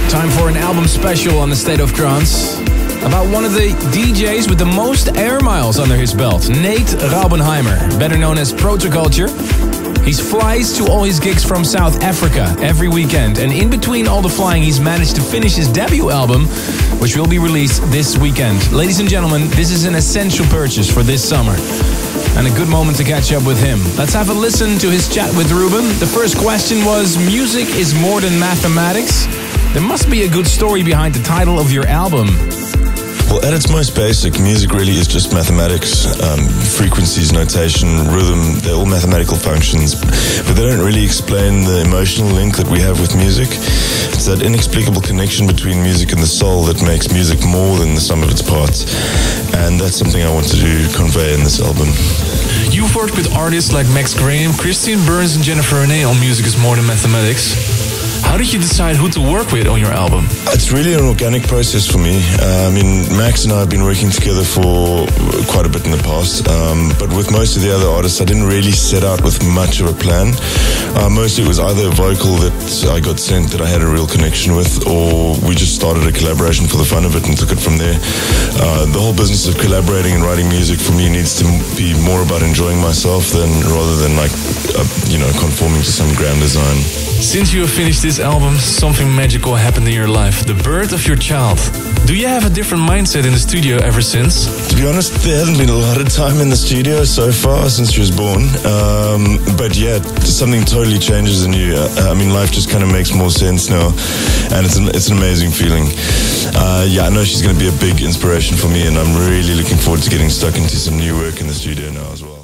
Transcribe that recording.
Time for an album special on the State of Trance about one of the DJs with the most air miles under his belt, Nate Raubenheimer, better known as Protoculture. He flies to all his gigs from South Africa every weekend, and in between all the flying, he's managed to finish his debut album, which will be released this weekend. Ladies and gentlemen, this is an essential purchase for this summer, and a good moment to catch up with him. Let's have a listen to his chat with Ruben. The first question was, music is more than mathematics? There must be a good story behind the title of your album. Well, at its most basic, music really is just mathematics. Frequencies, notation, rhythm, they're all mathematical functions, but they don't really explain the emotional link that we have with music. It's that inexplicable connection between music and the soul that makes music more than the sum of its parts. And that's something I want to convey in this album. You've worked with artists like Max Graham, Christine Burns and Jennifer Renee on Music is More Than Mathematics. How did you decide who to work with on your album? It's really an organic process for me. Max and I have been working together for quite a bit in the past, but with most of the other artists, I didn't really set out with much of a plan. Mostly it was either a vocal that I got sent that I had a real connection with, or we just started a collaboration for the fun of it and took it from there. The whole business of collaborating and writing music for me needs to be more about enjoying myself rather than conforming to some grand design. Since you have finished this album, something magical happened in your life. The birth of your child. Do you have a different mindset in the studio ever since? To be honest, there hasn't been a lot of time in the studio so far since she was born. But yeah, something totally changes in you. Life just kind of makes more sense now. And it's an amazing feeling. I know she's going to be a big inspiration for me, and I'm really looking forward to getting stuck into some new work in the studio now as well.